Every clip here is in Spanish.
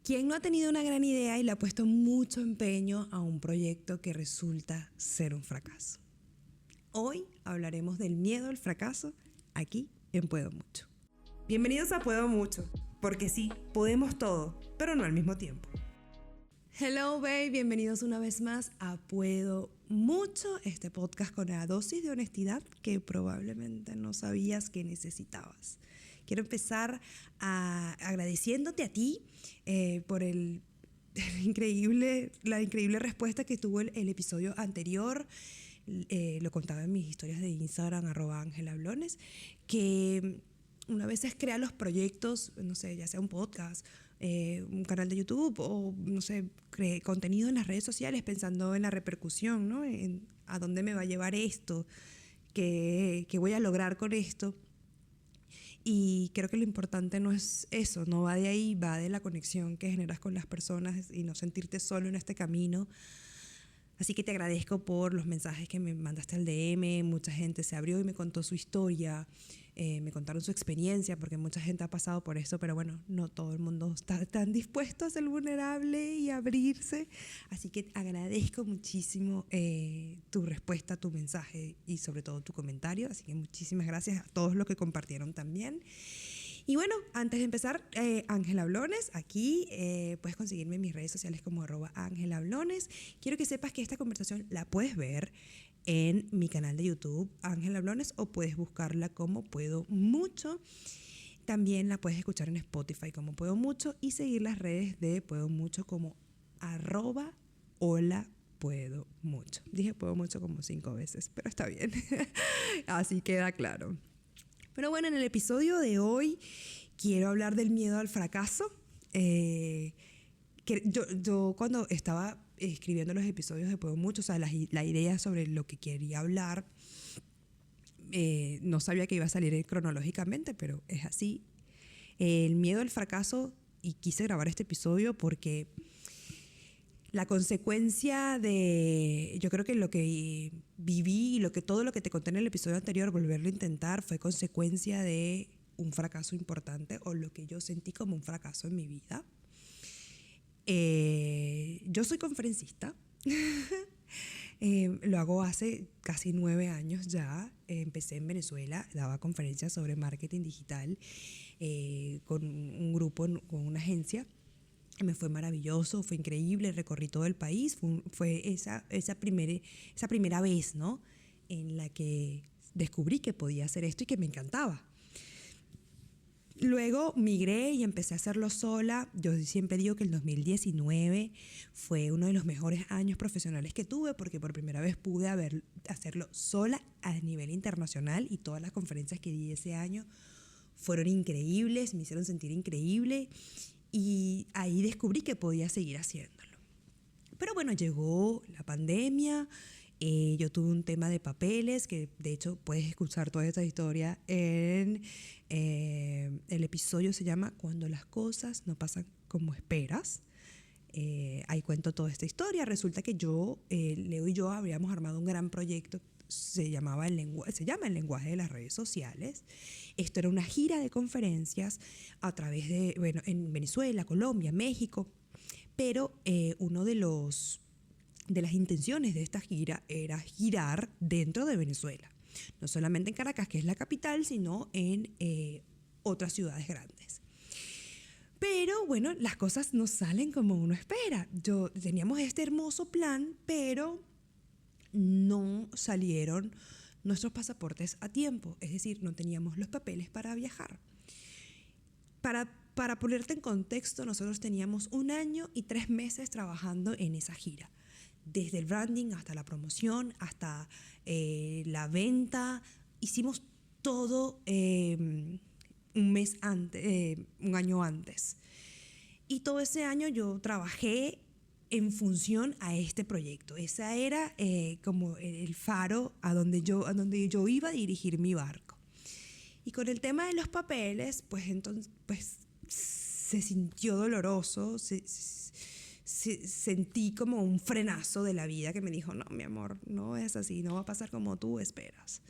¿Quién no ha tenido una gran idea y le ha puesto mucho empeño a un proyecto que resulta ser un fracaso? Hoy hablaremos del miedo al fracaso aquí en Puedo Mucho. Bienvenidos a Puedo Mucho, porque sí, podemos todo, pero no al mismo tiempo. Hello, babe, bienvenidos una vez más a Puedo Mucho, este podcast con la dosis de honestidad que probablemente no sabías que necesitabas. Quiero empezar agradeciéndote a ti por la increíble respuesta que tuvo el episodio anterior. Lo contaba en mis historias de Instagram, @angelhablones, que una vez crea los proyectos, no sé, ya sea un podcast, un canal de YouTube o, no sé, contenido en las redes sociales pensando en la repercusión, ¿no? En a dónde me va a llevar esto, qué voy a lograr con esto. Y creo que lo importante no es eso, no va de ahí, va de la conexión que generas con las personas y no sentirte solo en este camino. Así que te agradezco por los mensajes que me mandaste al DM. Mucha gente se abrió y me contó su historia, me contaron su experiencia, porque mucha gente ha pasado por eso, pero bueno, no todo el mundo está tan dispuesto a ser vulnerable y abrirse. Así que agradezco muchísimo tu respuesta, tu mensaje y sobre todo tu comentario. Así que muchísimas gracias a todos los que compartieron también. Y bueno, antes de empezar, Angelhablones, aquí puedes conseguirme en mis redes sociales como @angelhablones. Quiero que sepas que esta conversación la puedes ver en mi canal de YouTube, Angelhablones, o puedes buscarla como Puedo Mucho. También la puedes escuchar en Spotify como Puedo Mucho y seguir las redes de Puedo Mucho como @hola Puedo Mucho. Dije Puedo Mucho como 5 veces, pero está bien. Así queda claro. Pero bueno, en el episodio de hoy quiero hablar del miedo al fracaso. Que yo cuando estaba escribiendo los episodios de Puedo Mucho, o sea, la idea sobre lo que quería hablar, no sabía que iba a salir cronológicamente, pero es así. El miedo al fracaso, y quise grabar este episodio porque la consecuencia de, yo creo que lo que viví y todo lo que te conté en el episodio anterior, volverlo a intentar, fue consecuencia de un fracaso importante o lo que yo sentí como un fracaso en mi vida. Yo soy conferencista. Lo hago hace casi 9 años ya. Empecé en Venezuela, daba conferencias sobre marketing digital con un grupo, con una agencia. Me fue maravilloso, fue increíble, recorrí todo el país. Fue esa primera vez, ¿no?, en la que descubrí que podía hacer esto y que me encantaba. Luego migré y empecé a hacerlo sola. Yo siempre digo que el 2019 fue uno de los mejores años profesionales que tuve, porque por primera vez pude hacerlo sola a nivel internacional, y todas las conferencias que di ese año fueron increíbles, me hicieron sentir increíble. Y ahí descubrí que podía seguir haciéndolo. Pero bueno, llegó la pandemia, yo tuve un tema de papeles, que de hecho puedes escuchar toda esta historia en el episodio, se llama Cuando las cosas no pasan como esperas. Ahí cuento toda esta historia. Resulta que Leo y yo habíamos armado un gran proyecto. Se llama el lenguaje de las redes sociales. Esto era una gira de conferencias a través de, en Venezuela, Colombia, México. Pero uno de las intenciones de esta gira era girar dentro de Venezuela. No solamente en Caracas, que es la capital, sino en otras ciudades grandes. Pero bueno, las cosas no salen como uno espera. Teníamos este hermoso plan, pero no salieron nuestros pasaportes a tiempo, es decir, no teníamos los papeles para viajar. Para ponerte en contexto, nosotros teníamos 1 año y 3 meses trabajando en esa gira, desde el branding hasta la promoción, hasta la venta. Hicimos todo un año antes, y todo ese año yo trabajé en función a este proyecto. Esa era como el faro a donde yo iba a dirigir mi barco. Y con el tema de los papeles, pues entonces se sintió doloroso, sentí como un frenazo de la vida que me dijo, no, mi amor, no es así, no va a pasar como tú esperas.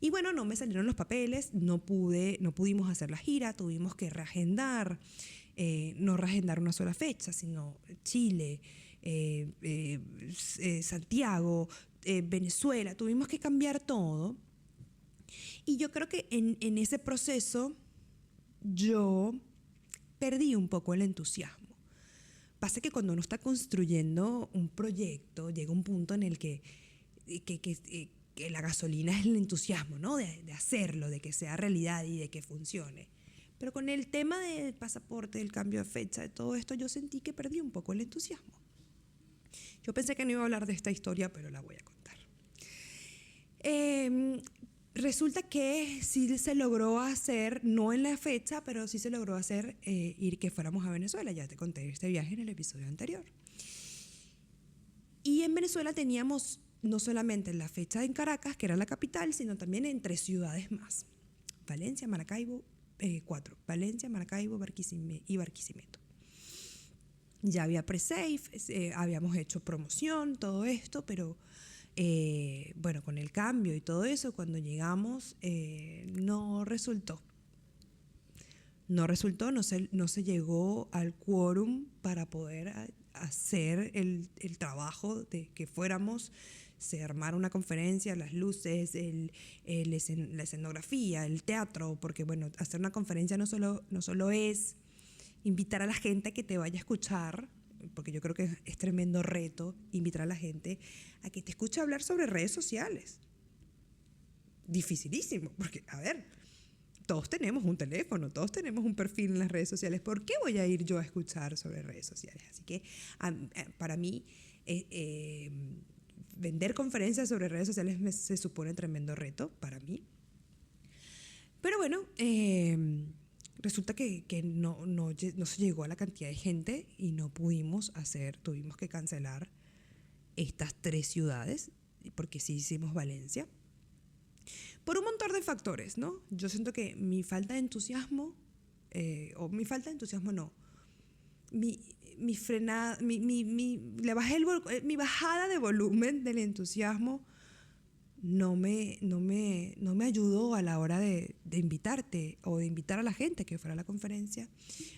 Y bueno, no me salieron los papeles, no pudimos hacer la gira, tuvimos que reagendar. no reagendar una sola fecha, sino Chile, Santiago, Venezuela. Tuvimos que cambiar todo. Y yo creo que en ese proceso yo perdí un poco el entusiasmo. Pasa que cuando uno está construyendo un proyecto, llega un punto en el que la gasolina es el entusiasmo, ¿no? De hacerlo, de que sea realidad y de que funcione. Pero con el tema del pasaporte, del cambio de fecha, de todo esto, yo sentí que perdí un poco el entusiasmo. Yo pensé que no iba a hablar de esta historia, pero la voy a contar. Resulta que sí se logró hacer, no en la fecha, pero sí se logró hacer ir que fuéramos a Venezuela. Ya te conté este viaje en el episodio anterior. Y en Venezuela teníamos no solamente la fecha en Caracas, que era la capital, sino también en 3 ciudades más. Valencia, Maracaibo, 4. Valencia, Maracaibo y Barquisimeto. Ya había pre-save, habíamos hecho promoción, todo esto, pero bueno, con el cambio y todo eso, cuando llegamos, no resultó. No resultó, no se llegó al quórum para poder hacer el trabajo de que fuéramos, se armara una conferencia, las luces, la escenografía, el teatro, porque bueno, hacer una conferencia no solo es invitar a la gente a que te vaya a escuchar, porque yo creo que es tremendo reto invitar a la gente a que te escuche hablar sobre redes sociales. Dificilísimo, porque, a ver, todos tenemos un teléfono, todos tenemos un perfil en las redes sociales. ¿Por qué voy a ir yo a escuchar sobre redes sociales? Así que para mí, vender conferencias sobre redes sociales se supone tremendo reto para mí. Pero bueno, resulta que no se llegó a la cantidad de gente y no pudimos tuvimos que cancelar estas 3 ciudades, porque sí hicimos Valencia. Por un montón de factores, ¿no? Yo siento que mi falta de entusiasmo, mi frenada, mi bajada de volumen del entusiasmo no me ayudó a la hora de invitarte o de invitar a la gente que fuera a la conferencia.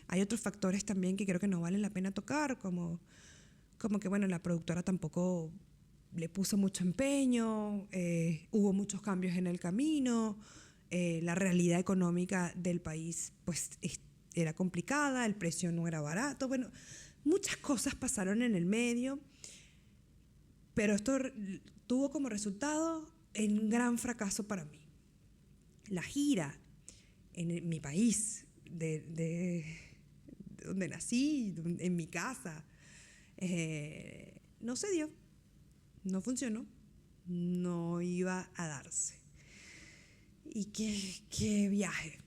Hay otros factores también que creo que no valen la pena tocar, como que, bueno, la productora tampoco le puso mucho empeño, hubo muchos cambios en el camino, la realidad económica del país pues era complicada, el precio no era barato, bueno, muchas cosas pasaron en el medio, pero esto tuvo como resultado un gran fracaso para mí. La gira en mi país, de donde nací, en mi casa, no se dio. No funcionó, no iba a darse. Y qué viaje,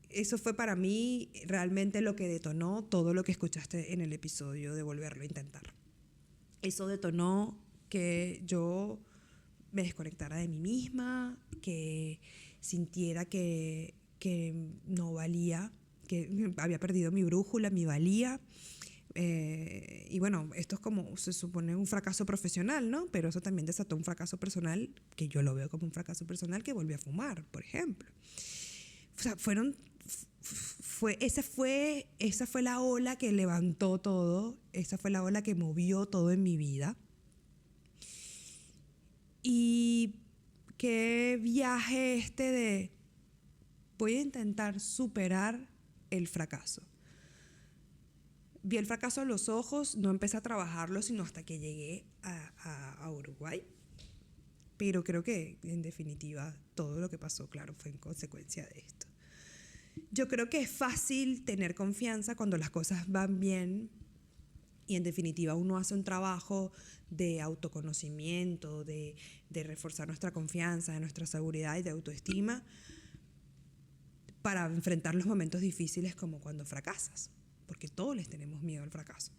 eso fue para mí realmente lo que detonó todo lo que escuchaste en el episodio de Volverlo a Intentar. Eso detonó que yo me desconectara de mí misma, que sintiera que no valía, que había perdido mi brújula, mi valía. Y bueno, esto es como, se supone un fracaso profesional, ¿no? Pero eso también desató un fracaso personal, que yo lo veo como un fracaso personal, que volví a fumar, por ejemplo. O sea, esa fue la ola que levantó todo, esa fue la ola que movió todo en mi vida. Y qué viaje de voy a intentar superar el fracaso. Vi el fracaso a los ojos, no empecé a trabajarlo sino hasta que llegué a Uruguay. Pero creo que, en definitiva, todo lo que pasó, claro, fue en consecuencia de esto. Yo creo que es fácil tener confianza cuando las cosas van bien y, en definitiva, uno hace un trabajo de autoconocimiento, de reforzar nuestra confianza, de nuestra seguridad y de autoestima para enfrentar los momentos difíciles como cuando fracasas. Porque todos les tenemos miedo al fracaso.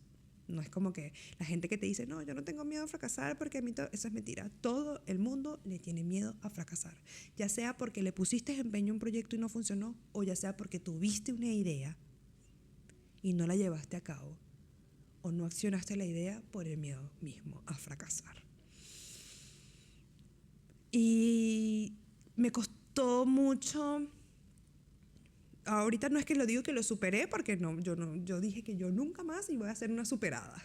No es como que la gente que te dice, no, yo no tengo miedo a fracasar porque a mí eso es mentira. Todo el mundo le tiene miedo a fracasar. Ya sea porque le pusiste empeño a un proyecto y no funcionó, o ya sea porque tuviste una idea y no la llevaste a cabo, o no accionaste la idea por el miedo mismo a fracasar. Y me costó mucho ahorita no es que lo digo que lo superé, porque yo dije que yo nunca más iba a ser una superada.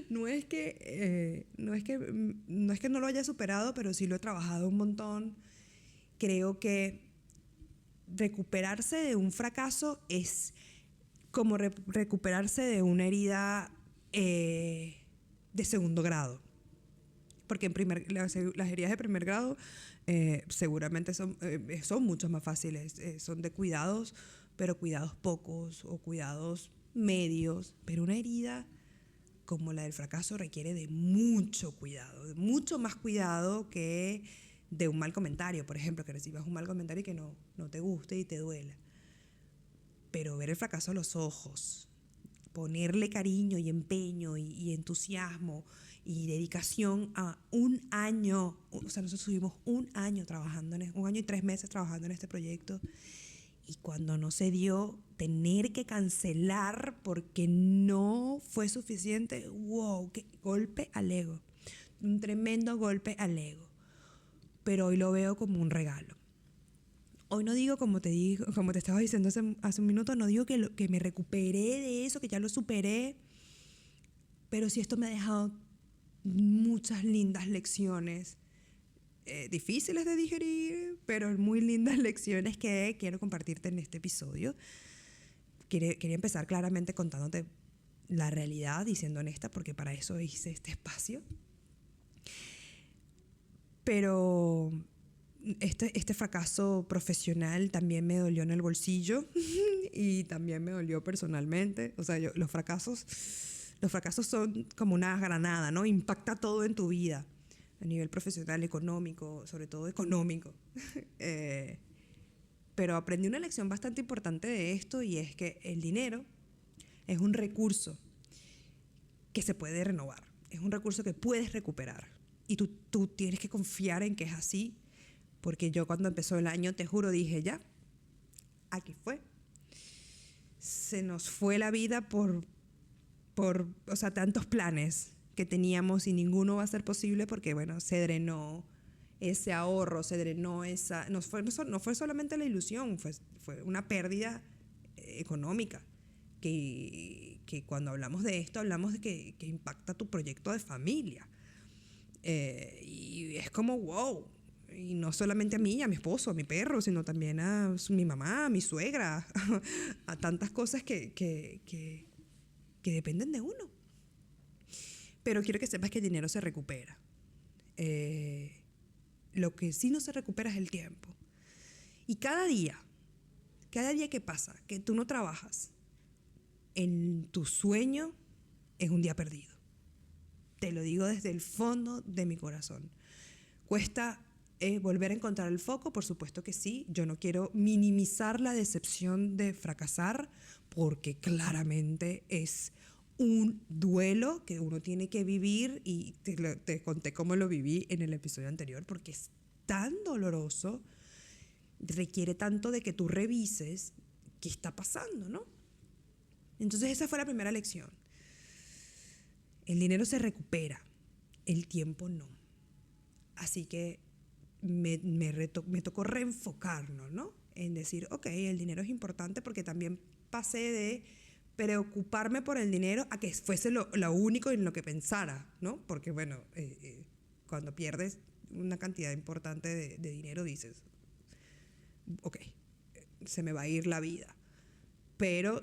No es que no lo haya superado, pero sí lo he trabajado un montón. Creo que recuperarse de un fracaso es como recuperarse de una herida de segundo grado. Porque las heridas de primer grado seguramente son mucho más fáciles. Son de cuidados, pero cuidados pocos o cuidados medios. Pero una herida como la del fracaso requiere de mucho cuidado, de mucho más cuidado que de un mal comentario. Por ejemplo, que recibas un mal comentario y que no te guste y te duela. Pero ver el fracaso a los ojos, ponerle cariño y empeño y entusiasmo y dedicación a un año. O sea, nosotros tuvimos un año trabajando, 1 año y 3 meses trabajando en este proyecto, y cuando no se dio, tener que cancelar porque no fue suficiente. ¡Wow! ¡Qué golpe al ego! Un tremendo golpe al ego. Pero hoy lo veo como un regalo. Hoy no digo, como te estaba diciendo hace un minuto, no digo que me recuperé de eso, que ya lo superé, pero sí esto me ha dejado muchas lindas lecciones, difíciles de digerir, pero muy lindas lecciones que quiero compartirte en este episodio. Quería empezar claramente contándote la realidad y siendo honesta, porque para eso hice este espacio. Pero este fracaso profesional también me dolió en el bolsillo y también me dolió personalmente. O sea, los fracasos son como una granada, ¿no? Impacta todo en tu vida, a nivel profesional, económico, sobre todo económico. Pero aprendí una lección bastante importante de esto, y es que el dinero es un recurso que se puede renovar, es un recurso que puedes recuperar, y tú tienes que confiar en que es así, porque yo cuando empezó el año, te juro, dije ya, aquí fue. Se nos fue la vida por o sea, tantos planes que teníamos y ninguno va a ser posible porque, bueno, se drenó ese ahorro, se drenó esa... No fue solamente la ilusión, fue una pérdida económica que cuando hablamos de esto, hablamos de que impacta tu proyecto de familia. Y es como, wow. Y no solamente a mí, a mi esposo, a mi perro, sino también a mi mamá, a mi suegra, a tantas cosas que dependen de uno. Pero quiero que sepas que el dinero se recupera. Lo que sí no se recupera es el tiempo. Y cada día que pasa, que tú no trabajas en tu sueño, es un día perdido. Te lo digo desde el fondo de mi corazón. Cuesta volver a encontrar el foco, por supuesto que sí. Yo no quiero minimizar la decepción de fracasar, porque claramente es un duelo que uno tiene que vivir, y te conté cómo lo viví en el episodio anterior, porque es tan doloroso, requiere tanto de que tú revises qué está pasando, ¿no? Entonces esa fue la primera lección. El dinero se recupera, el tiempo no. Así que me tocó reenfocarnos, ¿no? En decir, ok, el dinero es importante, porque también pasé de preocuparme por el dinero a que fuese lo único en lo que pensara, ¿no? Porque, bueno, cuando pierdes una cantidad importante de dinero, dices, ok, se me va a ir la vida. Pero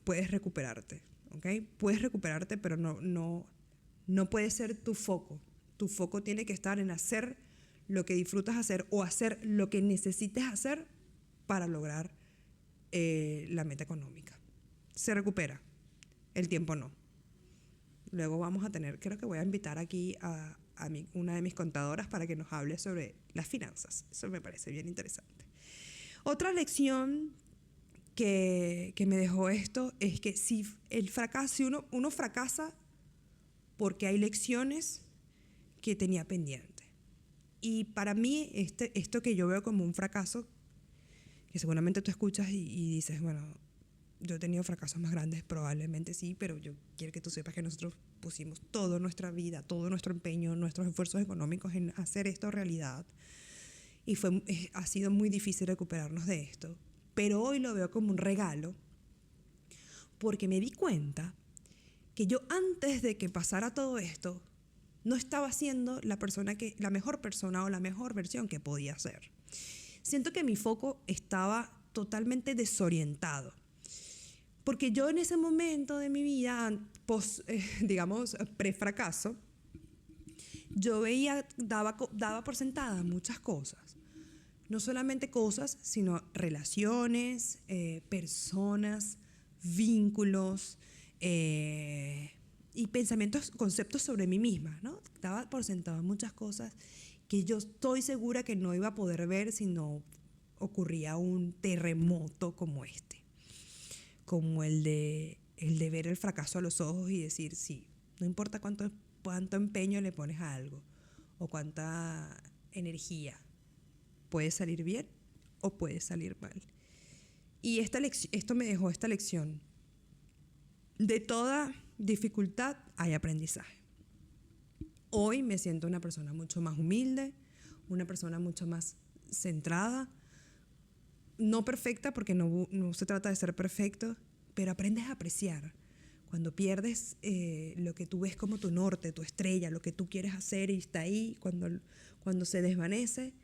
puedes recuperarte, ¿ok? Puedes recuperarte, pero no puede ser tu foco. Tu foco tiene que estar en hacer lo que disfrutas hacer, o hacer lo que necesites hacer para lograr la meta económica. Se recupera, el tiempo no. Luego vamos a tener, creo que voy a invitar aquí a una de mis contadoras para que nos hable sobre las finanzas. Eso me parece bien interesante. Otra lección que me dejó esto es que si uno fracasa porque hay lecciones que tenía pendiente. Y para mí, esto que yo veo como un fracaso, que seguramente tú escuchas y dices, bueno, yo he tenido fracasos más grandes, probablemente sí, pero yo quiero que tú sepas que nosotros pusimos toda nuestra vida, todo nuestro empeño, nuestros esfuerzos económicos en hacer esto realidad. Y ha sido muy difícil recuperarnos de esto. pero hoy lo veo como un regalo porque me di cuenta que yo antes de que pasara todo esto no estaba siendo la mejor persona o la mejor versión que podía ser. Siento que mi foco estaba totalmente desorientado. Porque yo en ese momento de mi vida, digamos, pre-fracaso, yo daba por sentada muchas cosas. No solamente cosas, sino relaciones, personas, vínculos y pensamientos, conceptos sobre mí misma, ¿no? Daba por sentada muchas cosas que yo estoy segura que no iba a poder ver si no ocurría un terremoto como este, como el de ver el fracaso a los ojos y decir, sí, no importa cuánto empeño le pones a algo o cuánta energía, puede salir bien o puede salir mal. Y esto me dejó esta lección. De toda dificultad hay aprendizaje. Hoy me siento una persona mucho más humilde, una persona mucho más centrada, no perfecta porque no se trata de ser perfecto, pero aprendes a apreciar. Cuando pierdes lo que tú ves como tu norte, tu estrella, lo que tú quieres hacer y está ahí, cuando se desvanece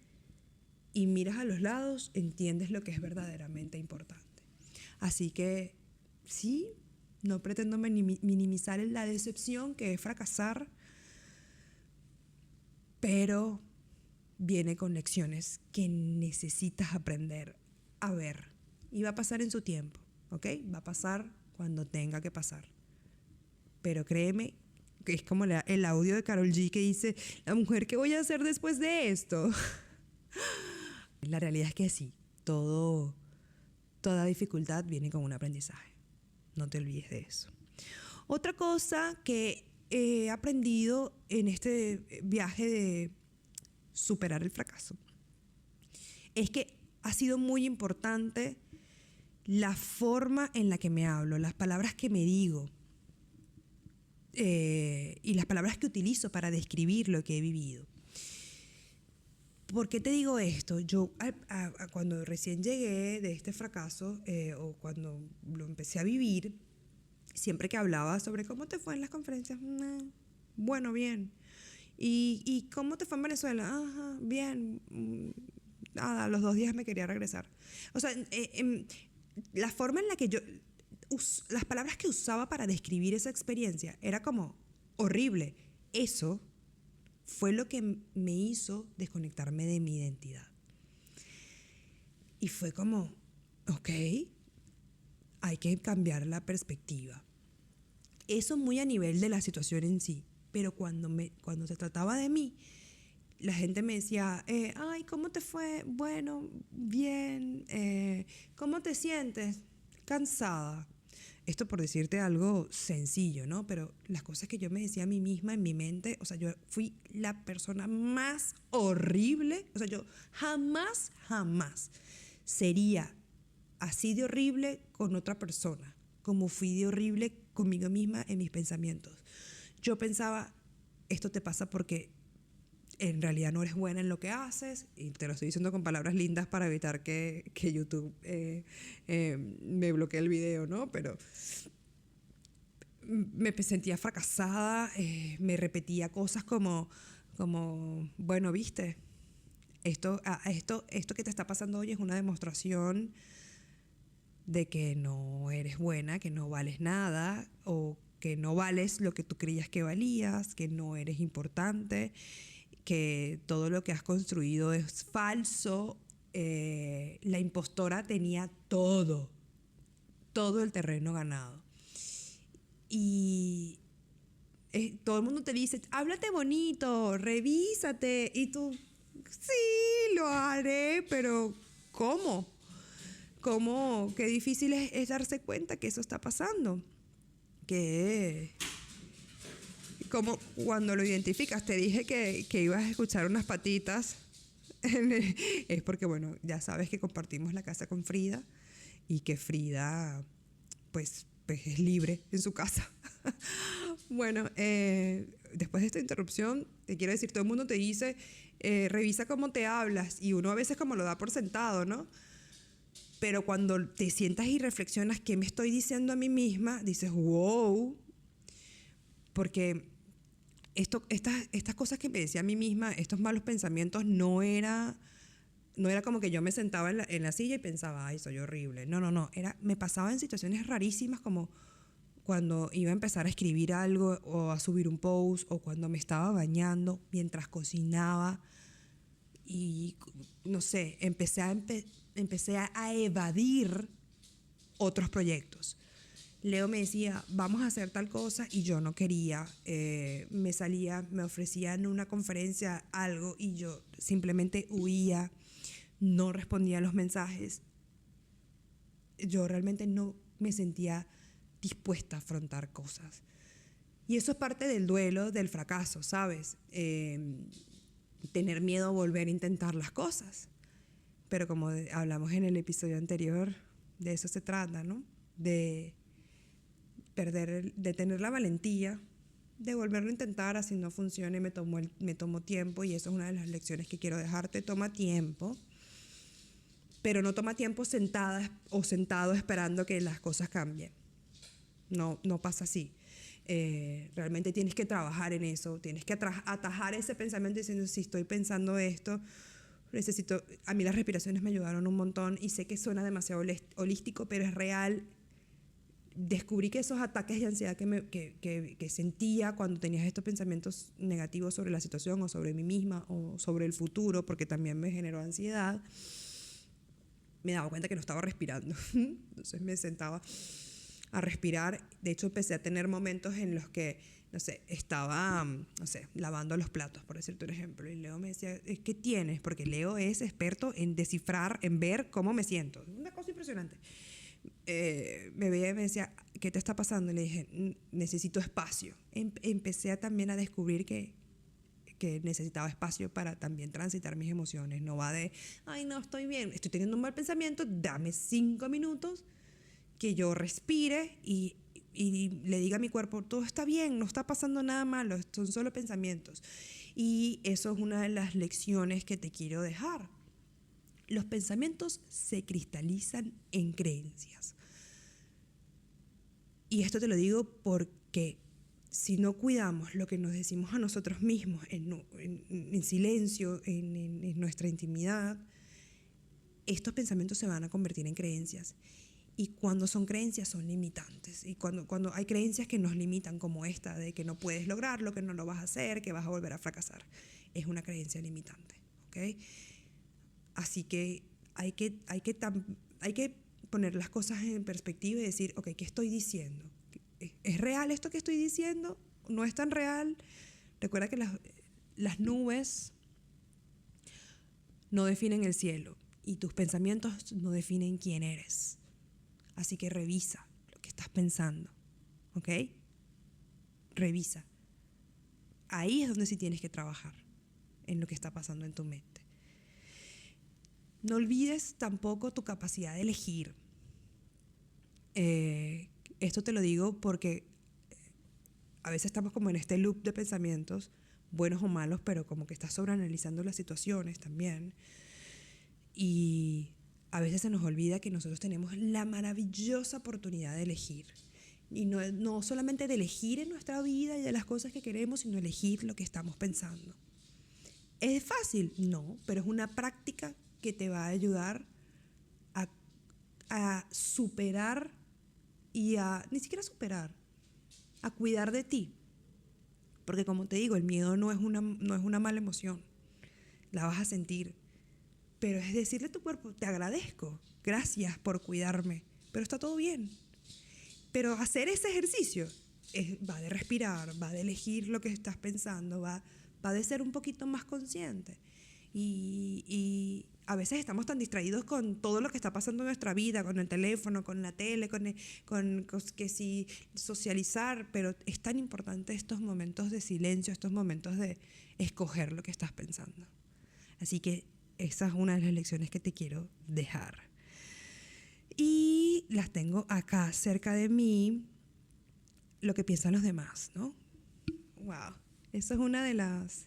y miras a los lados, entiendes lo que es verdaderamente importante. Así que sí, no pretendo minimizar la decepción que es fracasar, pero viene con lecciones que necesitas aprender a ver. Y va a pasar en su tiempo, ¿ok? Va a pasar cuando tenga que pasar. Pero créeme que es como el audio de Karol G que dice, la mujer, ¿qué voy a hacer después de esto? La realidad es que sí, toda dificultad viene con un aprendizaje. No te olvides de eso. Otra cosa que he aprendido en este viaje de superar el fracaso es que ha sido muy importante la forma en la que me hablo, las palabras que me digo y las palabras que utilizo para describir lo que he vivido. ¿Por qué te digo esto? Yo cuando recién llegué de este fracaso o cuando lo empecé a vivir, siempre que hablaba sobre cómo te fue en las conferencias, bueno, bien. ¿Y cómo te fue en Venezuela? Ajá, bien. Nada, a los 2 días me quería regresar. O sea, la forma en la que las palabras que usaba para describir esa experiencia era como horrible. Eso fue lo que me hizo desconectarme de mi identidad. Y fue como, ok, hay que cambiar la perspectiva. Eso muy a nivel de la situación en sí. Pero cuando se trataba de mí, la gente me decía, ay, ¿cómo te fue? Bueno, bien. ¿Cómo te sientes? Cansada. Esto por decirte algo sencillo, ¿no? Pero las cosas que yo me decía a mí misma en mi mente, o sea, yo fui la persona más horrible. O sea, yo jamás sería así de horrible con otra persona, como fui de horrible conmigo misma en mis pensamientos. Yo pensaba, esto te pasa porque en realidad no eres buena en lo que haces, y te lo estoy diciendo con palabras lindas para evitar que YouTube me bloquee el video, ¿no? Pero me sentía fracasada, me repetía cosas como bueno, viste, esto que te está pasando hoy es una demostración de que no eres buena, que no vales nada, o que no vales lo que tú creías que valías, que no eres importante, que todo lo que has construido es falso. La impostora tenía todo el terreno ganado. Y todo el mundo te dice, háblate bonito, revísate. Y tú, sí, lo haré, pero ¿cómo? Qué difícil es darse cuenta que eso está pasando. Como cuando lo identificas, te dije que ibas a escuchar unas patitas. Es porque, bueno, ya sabes que compartimos la casa con Frida y que Frida, pues es libre en su casa. Bueno, después de esta interrupción, te quiero decir, todo el mundo te dice, revisa cómo te hablas, y uno a veces como lo da por sentado, ¿no? Pero cuando te sientas y reflexionas qué me estoy diciendo a mí misma, dices, wow, porque estas cosas que me decía a mí misma, estos malos pensamientos, no era como que yo me sentaba en la silla y pensaba, ay, soy horrible. No. Me pasaba en situaciones rarísimas, como cuando iba a empezar a escribir algo o a subir un post, o cuando me estaba bañando, mientras cocinaba. Y no sé, empecé a evadir otros proyectos. Leo me decía, vamos a hacer tal cosa, y yo no quería. Me ofrecían una conferencia, algo, y yo simplemente huía, no respondía a los mensajes. Yo realmente no me sentía dispuesta a afrontar cosas. Y eso es parte del duelo, del fracaso, ¿sabes? Tener miedo a volver a intentar las cosas. Pero como hablamos en el episodio anterior, de eso se trata, ¿no? De tener la valentía de volverlo a intentar, así no funcione, me tomó tiempo, y eso es una de las lecciones que quiero dejarte. Toma tiempo, pero no toma tiempo sentada o sentado esperando que las cosas cambien. No pasa así. Realmente tienes que trabajar en eso, tienes que atajar ese pensamiento diciendo, si estoy pensando esto, a mí las respiraciones me ayudaron un montón, y sé que suena demasiado holístico, pero es real. Descubrí que esos ataques de ansiedad que sentía cuando tenías estos pensamientos negativos sobre la situación, o sobre mí misma, o sobre el futuro, porque también me generó ansiedad, me daba cuenta que no estaba respirando. Entonces me sentaba a respirar. De hecho, empecé a tener momentos en los que, no sé, estaba, no sé, lavando los platos, por decirte un ejemplo, y Leo me decía, ¿qué tienes? Porque Leo es experto en descifrar, en ver cómo me siento. Una cosa impresionante. Me veía y me decía, ¿qué te está pasando? Y le dije, necesito espacio. Empecé también a descubrir que necesitaba espacio para también transitar mis emociones. No va de, ay, no, estoy bien, estoy teniendo un mal pensamiento, dame 5 minutos que yo respire y le diga a mi cuerpo, todo está bien, no está pasando nada malo, son solo pensamientos. Y eso es una de las lecciones que te quiero dejar. Los pensamientos se cristalizan en creencias. Y esto te lo digo porque si no cuidamos lo que nos decimos a nosotros mismos en silencio, en nuestra intimidad, estos pensamientos se van a convertir en creencias. Y cuando son creencias, son limitantes. Y cuando hay creencias que nos limitan, como esta de que no puedes lograrlo, que no lo vas a hacer, que vas a volver a fracasar, es una creencia limitante, ¿ok? Así que hay que poner las cosas en perspectiva y decir, ok, ¿qué estoy diciendo? ¿Es real esto que estoy diciendo? ¿No es tan real? Recuerda que las nubes no definen el cielo, y tus pensamientos no definen quién eres. Así que revisa lo que estás pensando, ¿ok? Revisa. Ahí es donde sí tienes que trabajar, en lo que está pasando en tu mente. No olvides tampoco tu capacidad de elegir. Esto te lo digo porque a veces estamos como en este loop de pensamientos, buenos o malos, pero como que estás sobreanalizando las situaciones también. Y a veces se nos olvida que nosotros tenemos la maravillosa oportunidad de elegir. Y no solamente de elegir en nuestra vida y de las cosas que queremos, sino elegir lo que estamos pensando. ¿Es fácil? No, pero es una práctica que te va a ayudar a superar ni siquiera superar, a cuidar de ti. Porque como te digo, el miedo no es una mala emoción. La vas a sentir. Pero es decirle a tu cuerpo, te agradezco, gracias por cuidarme, pero está todo bien. Pero hacer ese ejercicio va de respirar, va de elegir lo que estás pensando, va de ser un poquito más consciente. Y a veces estamos tan distraídos con todo lo que está pasando en nuestra vida, con el teléfono, con la tele, con que si socializar, pero es tan importante estos momentos de silencio, estos momentos de escoger lo que estás pensando. Así que esa es una de las lecciones que te quiero dejar. Y las tengo acá cerca de mí, lo que piensan los demás, ¿no? Wow, eso es una de las...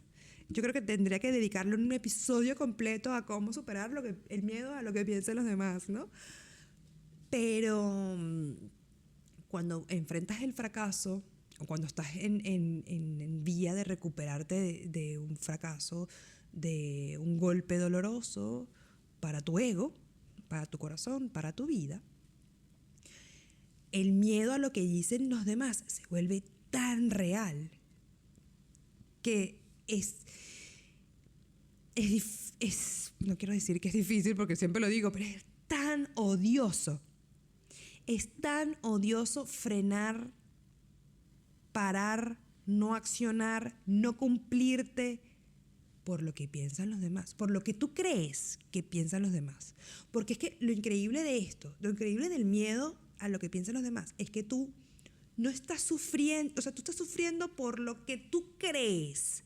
Yo creo que tendría que dedicarle un episodio completo a cómo superar el miedo a lo que piensen los demás, ¿no? Pero cuando enfrentas el fracaso, o cuando estás en vía de recuperarte de un fracaso, de un golpe doloroso para tu ego, para tu corazón, para tu vida, el miedo a lo que dicen los demás se vuelve tan real que no quiero decir que es difícil porque siempre lo digo, pero es tan odioso. Es tan odioso frenar, parar, no accionar, no cumplirte por lo que piensan los demás, por lo que tú crees que piensan los demás. Porque es que lo increíble de esto, lo increíble del miedo a lo que piensan los demás, es que tú no estás sufriendo, o sea, tú estás sufriendo por lo que tú crees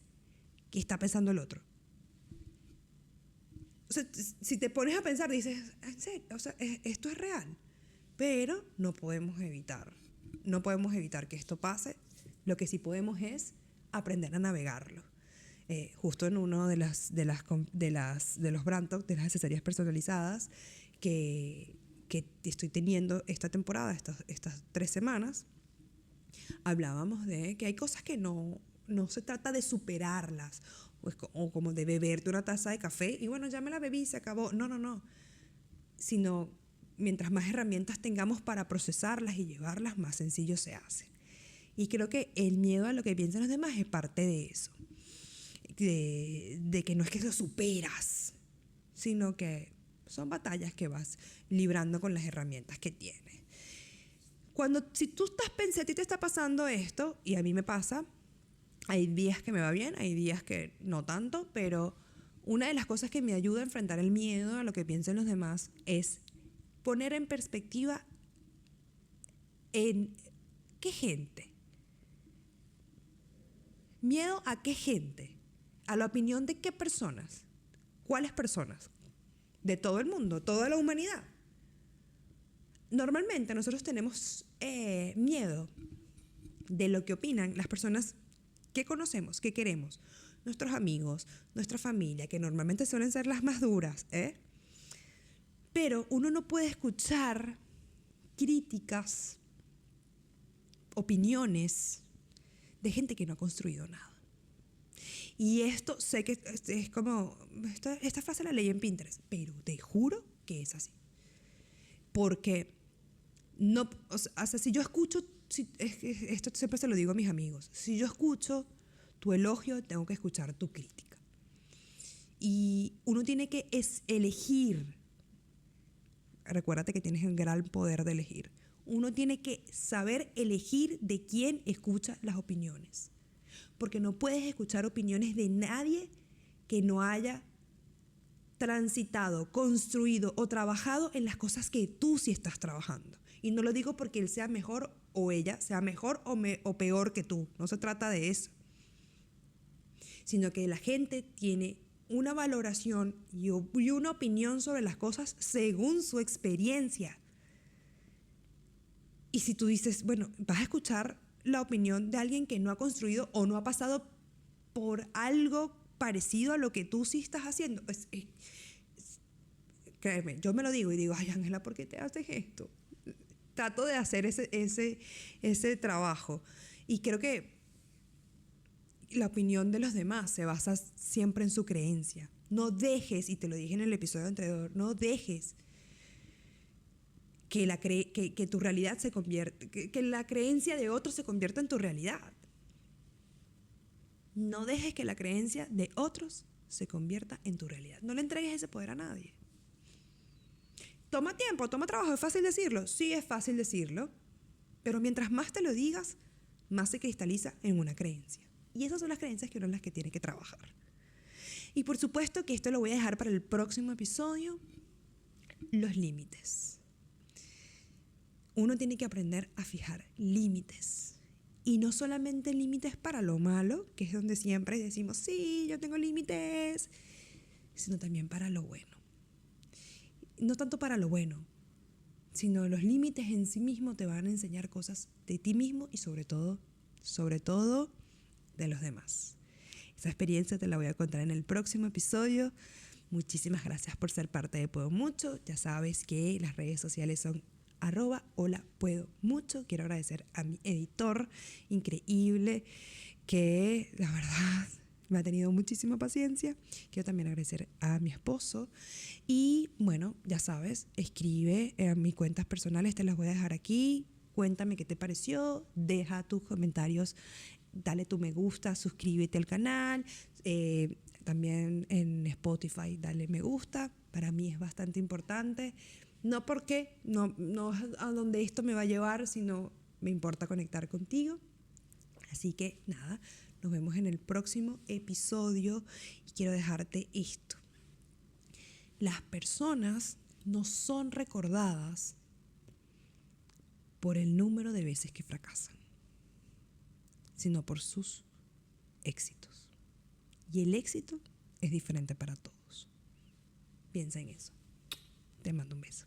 que está pensando el otro. O sea, si te pones a pensar, dices, ¿en serio? O sea, esto es real. Pero no podemos evitar que esto pase. Lo que sí podemos es aprender a navegarlo. Justo en uno de los brand talk, de las asesorías personalizadas que estoy teniendo esta temporada, estas 3 semanas, hablábamos de que hay cosas que no se trata de superarlas, o como de beberte una taza de café y bueno, ya me la bebí, se acabó. No. Sino mientras más herramientas tengamos para procesarlas y llevarlas, más sencillo se hace. Y creo que el miedo a lo que piensan los demás es parte de eso. De que no es que lo superas, sino que son batallas que vas librando con las herramientas que tienes. Si tú estás pensando, a ti te está pasando esto, y a mí me pasa, hay días que me va bien, hay días que no tanto, pero una de las cosas que me ayuda a enfrentar el miedo a lo que piensan los demás es poner en perspectiva en qué gente. ¿Miedo a qué gente? ¿A la opinión de qué personas? ¿Cuáles personas? De todo el mundo, toda la humanidad. Normalmente nosotros tenemos miedo de lo que opinan las personas que conocemos, que queremos, nuestros amigos, nuestra familia, que normalmente suelen ser las más duras, Pero uno no puede escuchar críticas, opiniones de gente que no ha construido nada. Y esto, sé que es como, esta frase la leí en Pinterest, pero te juro que es así. Porque no, o sea, si yo escucho, esto siempre se lo digo a mis amigos, si yo escucho tu elogio, tengo que escuchar tu crítica. Y uno tiene que elegir. Recuérdate que tienes el gran poder de elegir. Uno tiene que saber elegir de quién escucha las opiniones. Porque no puedes escuchar opiniones de nadie que no haya transitado, construido o trabajado en las cosas que tú sí estás trabajando. Y no lo digo porque él sea mejor o ella sea mejor o peor que tú. No se trata de eso. Sino que la gente tiene una valoración y una opinión sobre las cosas según su experiencia. Y si tú dices, bueno, vas a escuchar la opinión de alguien que no ha construido o no ha pasado por algo parecido a lo que tú sí estás haciendo. Créeme, yo me lo digo y digo, ay, Ángela, ¿por qué te haces esto? Trato de hacer ese trabajo. Y creo que la opinión de los demás se basa siempre en su creencia. No dejes, y te lo dije en el episodio anterior, no dejes que tu realidad se convierta, que la creencia de otros se convierta en tu realidad. No dejes que la creencia de otros se convierta en tu realidad. No le entregues ese poder a nadie. Toma tiempo, toma trabajo. ¿Es fácil decirlo? Sí, es fácil decirlo. Pero mientras más te lo digas, más se cristaliza en una creencia. Y esas son las creencias que uno es las que tiene que trabajar. Y por supuesto que esto lo voy a dejar para el próximo episodio. Los límites. Uno tiene que aprender a fijar límites. Y no solamente límites para lo malo, que es donde siempre decimos, sí, yo tengo límites, sino también para lo bueno. No tanto para lo bueno, sino los límites en sí mismos te van a enseñar cosas de ti mismo y sobre todo de los demás. Esa experiencia te la voy a contar en el próximo episodio. Muchísimas gracias por ser parte de Puedo Mucho. Ya sabes que las redes sociales son @holapuedomucho. Quiero agradecer a mi editor increíble que la verdad me ha tenido muchísima paciencia. Quiero también agradecer a mi esposo. Y bueno, ya sabes, escribe en mis cuentas personales, te las voy a dejar aquí. Cuéntame qué te pareció, deja tus comentarios, dale tu me gusta, suscríbete al canal. También en Spotify, dale me gusta. Para mí es bastante importante. No porque, no a donde esto me va a llevar, sino me importa conectar contigo. Así que nada, nos vemos en el próximo episodio y quiero dejarte esto. Las personas no son recordadas por el número de veces que fracasan, sino por sus éxitos. Y el éxito es diferente para todos. Piensa en eso. Te mando un beso.